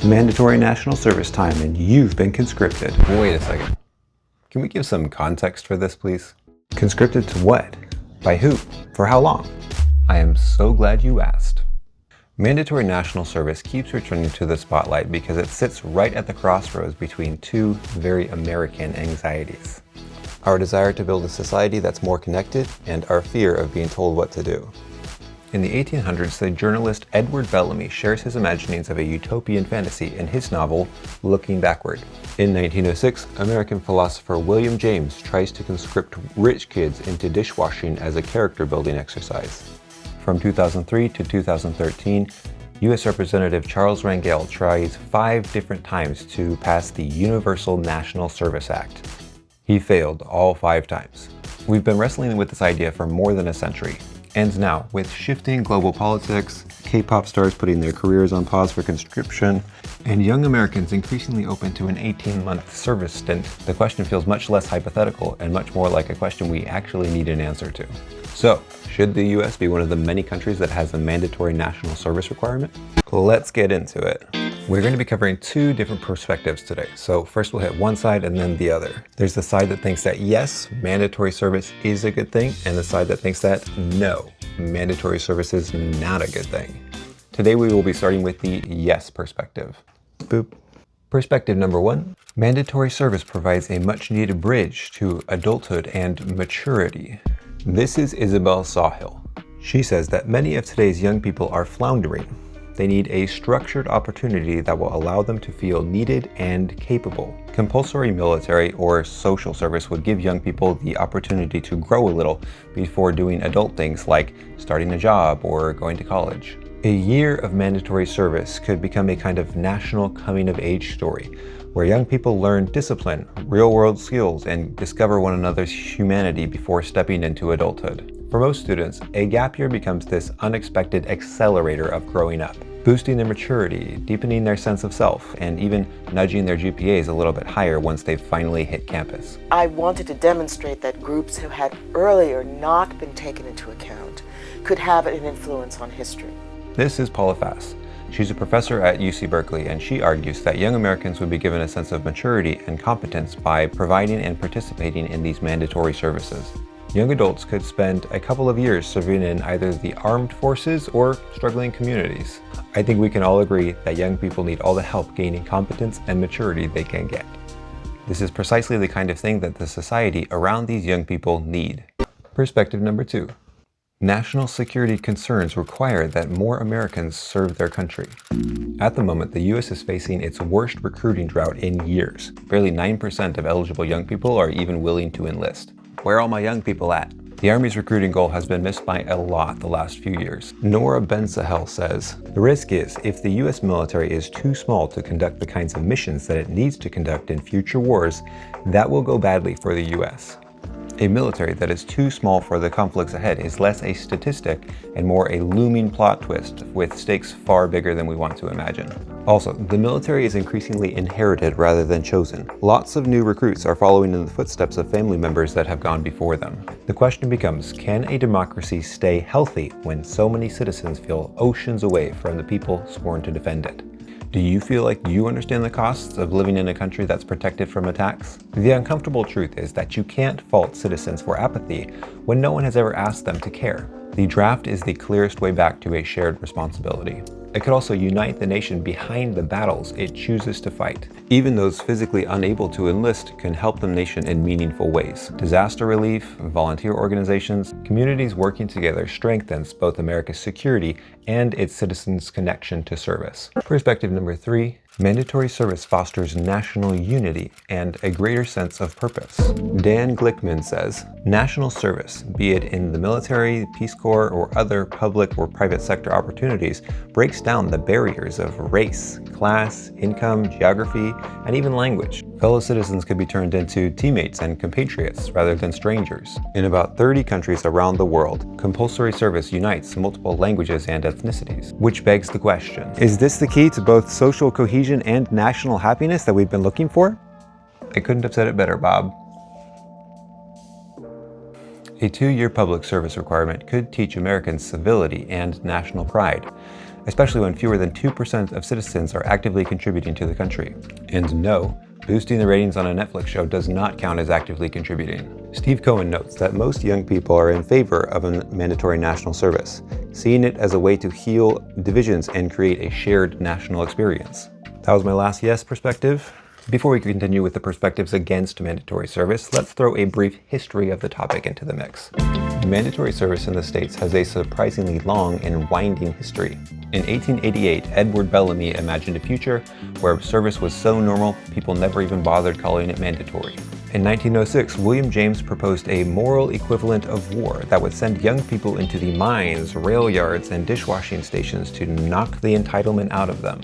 It's mandatory national service time and you've been conscripted. Wait a second. Can we give some context for this, please? Conscripted to what? By who? For how long? I am so glad you asked. Mandatory national service keeps returning to the spotlight because it sits right at the crossroads between two very American anxieties. Our desire to build a society that's more connected and our fear of being told what to do. In the 1800s, the journalist Edward Bellamy shares his imaginings of a utopian fantasy in his novel, Looking Backward. In 1906, American philosopher William James tries to conscript rich kids into dishwashing as a character-building exercise. From 2003 to 2013, U.S. Representative Charles Rangel tries 5 different times to pass the Universal National Service Act. He failed all 5 times. We've been wrestling with this idea for more than a century. And now, with shifting global politics, K-pop stars putting their careers on pause for conscription, and young Americans increasingly open to an 18-month service stint, the question feels much less hypothetical and much more like a question we actually need an answer to. So, should the US be one of the many countries that has a mandatory national service requirement? Let's get into it. We're going to be covering 2 different perspectives today. So first we'll hit one side and then the other. There's the side that thinks that yes, mandatory service is a good thing, and the side that thinks that no, mandatory service is not a good thing. Today we will be starting with the yes perspective. Boop. Perspective number 1, mandatory service provides a much needed bridge to adulthood and maturity. This is Isabel Sawhill. She says that many of today's young people are floundering. They need a structured opportunity that will allow them to feel needed and capable. Compulsory military or social service would give young people the opportunity to grow a little before doing adult things like starting a job or going to college. A year of mandatory service could become a kind of national coming-of-age story, where young people learn discipline, real-world skills, and discover one another's humanity before stepping into adulthood. For most students, a gap year becomes this unexpected accelerator of growing up, boosting their maturity, deepening their sense of self, and even nudging their GPAs a little bit higher once they've finally hit campus. I wanted to demonstrate that groups who had earlier not been taken into account could have an influence on history. This is Paula Fass. She's a professor at UC Berkeley, and she argues that young Americans would be given a sense of maturity and competence by providing and participating in these mandatory services. Young adults could spend a couple of years serving in either the armed forces or struggling communities. I think we can all agree that young people need all the help gaining competence and maturity they can get. This is precisely the kind of thing that the society around these young people need. Perspective number 2. National security concerns require that more Americans serve their country. At the moment, the U.S. is facing its worst recruiting drought in years. Barely 9% of eligible young people are even willing to enlist. Where are all my young people at? The Army's recruiting goal has been missed by a lot the last few years. Nora Ben-Sahel says, the risk is, if the U.S. military is too small to conduct the kinds of missions that it needs to conduct in future wars, that will go badly for the U.S. A military that is too small for the conflicts ahead is less a statistic and more a looming plot twist with stakes far bigger than we want to imagine. Also, the military is increasingly inherited rather than chosen. Lots of new recruits are following in the footsteps of family members that have gone before them. The question becomes, can a democracy stay healthy when so many citizens feel oceans away from the people sworn to defend it? Do you feel like you understand the costs of living in a country that's protected from attacks? The uncomfortable truth is that you can't fault citizens for apathy when no one has ever asked them to care. The draft is the clearest way back to a shared responsibility. It could also unite the nation behind the battles it chooses to fight. Even those physically unable to enlist can help the nation in meaningful ways. Disaster relief, volunteer organizations, communities working together strengthens both America's security and its citizens' connection to service. Perspective number 3, mandatory service fosters national unity and a greater sense of purpose. Dan Glickman says, national service, be it in the military, Peace Corps, or other public or private sector opportunities, breaks down the barriers of race, class, income, geography, and even language. Fellow citizens could be turned into teammates and compatriots rather than strangers. In about 30 countries around the world, compulsory service unites multiple languages and ethnicities. Which begs the question, is this the key to both social cohesion and national happiness that we've been looking for? I couldn't have said it better, Bob. A 2-year public service requirement could teach Americans civility and national pride. especially when fewer than 2% of citizens are actively contributing to the country. And no, boosting the ratings on a Netflix show does not count as actively contributing. Steve Cohen notes that most young people are in favor of a mandatory national service, seeing it as a way to heal divisions and create a shared national experience. That was my last yes perspective. Before we continue with the perspectives against mandatory service, let's throw a brief history of the topic into the mix. Mandatory service in the States has a surprisingly long and winding history. In 1888, Edward Bellamy imagined a future where service was so normal, people never even bothered calling it mandatory. In 1906, William James proposed a moral equivalent of war that would send young people into the mines, rail yards, and dishwashing stations to knock the entitlement out of them.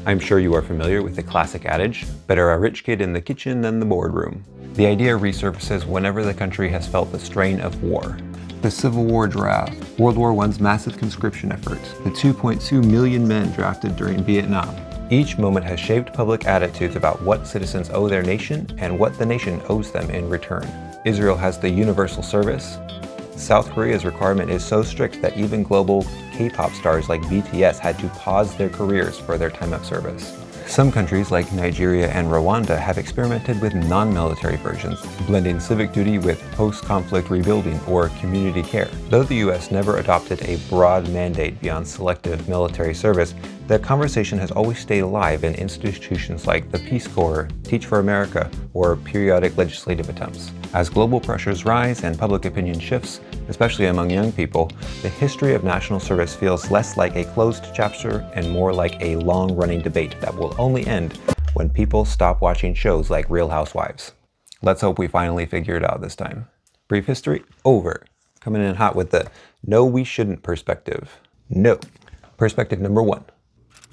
I'm sure you are familiar with the classic adage, better a rich kid in the kitchen than the boardroom. The idea resurfaces whenever the country has felt the strain of war. The Civil War draft, World War I's massive conscription efforts, the 2.2 million men drafted during Vietnam. Each moment has shaped public attitudes about what citizens owe their nation and what the nation owes them in return. Israel has the universal service. South Korea's requirement is so strict that even global K-pop stars like BTS had to pause their careers for their time of service. Some countries like Nigeria and Rwanda have experimented with non-military versions, blending civic duty with post-conflict rebuilding or community care. Though the US never adopted a broad mandate beyond selective military service, the conversation has always stayed alive in institutions like the Peace Corps, Teach for America, or periodic legislative attempts. As global pressures rise and public opinion shifts, especially among young people, the history of national service feels less like a closed chapter and more like a long-running debate that will only end when people stop watching shows like Real Housewives. Let's hope we finally figure it out this time. Brief history over. Coming in hot with the no we shouldn't perspective. No. Perspective number 1.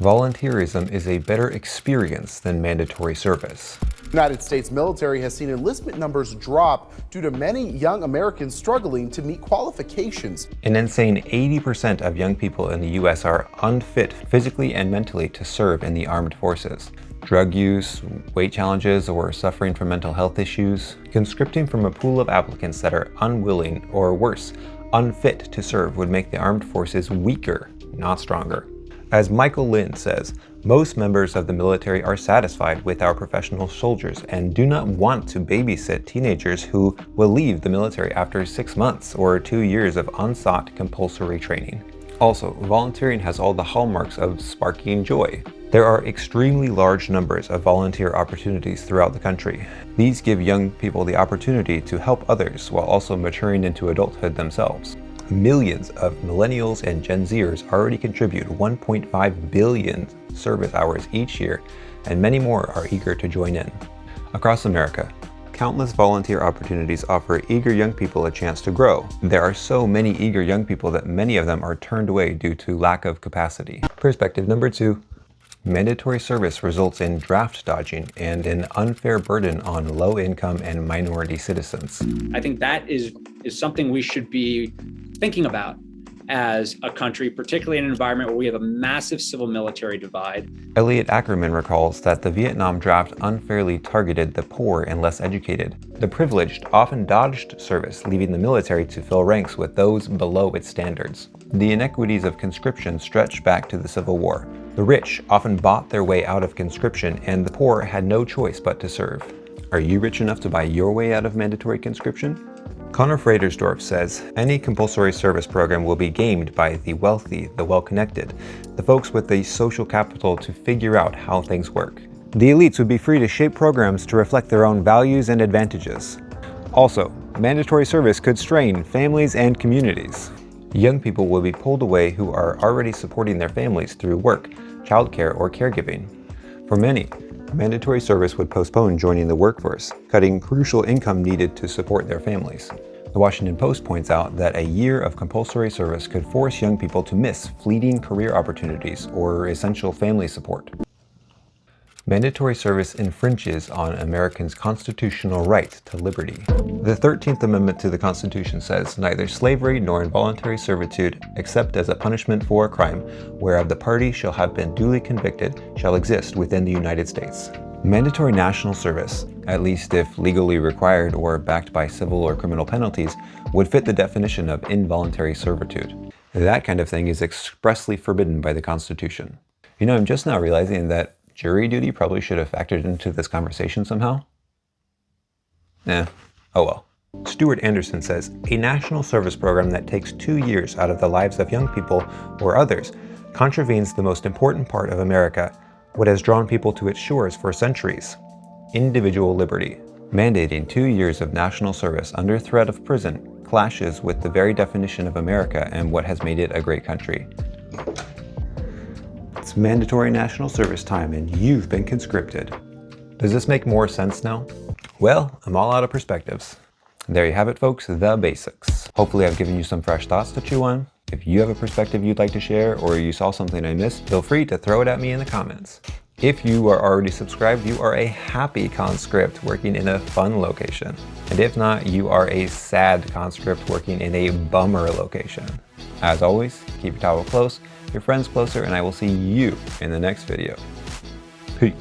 Volunteerism is a better experience than mandatory service. The United States military has seen enlistment numbers drop due to many young Americans struggling to meet qualifications. An insane 80% of young people in the US are unfit physically and mentally to serve in the armed forces. Drug use, weight challenges, or suffering from mental health issues, conscripting from a pool of applicants that are unwilling or worse, unfit to serve would make the armed forces weaker, not stronger. As Michael Lind says, most members of the military are satisfied with our professional soldiers and do not want to babysit teenagers who will leave the military after 6 months or 2 years of unsought compulsory training. Also, volunteering has all the hallmarks of sparking joy. There are extremely large numbers of volunteer opportunities throughout the country. These give young people the opportunity to help others while also maturing into adulthood themselves. Millions of millennials and Gen Zers already contribute 1.5 billion service hours each year, and many more are eager to join in. Across America, countless volunteer opportunities offer eager young people a chance to grow. There are so many eager young people that many of them are turned away due to lack of capacity. Perspective number 2. Mandatory service results in draft dodging and an unfair burden on low-income and minority citizens. I think that is something we should be thinking about as a country, particularly in an environment where we have a massive civil-military divide. Elliot Ackerman recalls that the Vietnam draft unfairly targeted the poor and less educated. The privileged often dodged service, leaving the military to fill ranks with those below its standards. The inequities of conscription stretched back to the Civil War. The rich often bought their way out of conscription, and the poor had no choice but to serve. Are you rich enough to buy your way out of mandatory conscription? Connor Fradersdorf says, any compulsory service program will be gamed by the wealthy, the well-connected, the folks with the social capital to figure out how things work. The elites would be free to shape programs to reflect their own values and advantages. Also, mandatory service could strain families and communities. Young people will be pulled away who are already supporting their families through work, childcare, or caregiving. For many, mandatory service would postpone joining the workforce, cutting crucial income needed to support their families. The Washington Post points out that a year of compulsory service could force young people to miss fleeting career opportunities or essential family support. Mandatory service infringes on Americans' constitutional right to liberty. The 13th Amendment to the Constitution says, neither slavery nor involuntary servitude, except as a punishment for a crime, whereof the party shall have been duly convicted, shall exist within the United States. Mandatory national service, at least if legally required or backed by civil or criminal penalties, would fit the definition of involuntary servitude. That kind of thing is expressly forbidden by the Constitution. You know, I'm just now realizing that jury duty probably should have factored into this conversation somehow. Oh well. Stuart Anderson says, a national service program that takes 2 years out of the lives of young people or others contravenes the most important part of America, what has drawn people to its shores for centuries: individual liberty. Mandating 2 years of national service under threat of prison clashes with the very definition of America and what has made it a great country. It's mandatory national service time and you've been conscripted. Does this make more sense now? Well, I'm all out of perspectives. There you have it, folks, the basics. Hopefully I've given you some fresh thoughts to chew on. If you have a perspective you'd like to share or you saw something I missed, feel free to throw it at me in the comments. If you are already subscribed, you are a happy conscript working in a fun location. And if not, you are a sad conscript working in a bummer location. As always, keep your towel close, your friends closer, and I will see you in the next video. Peace.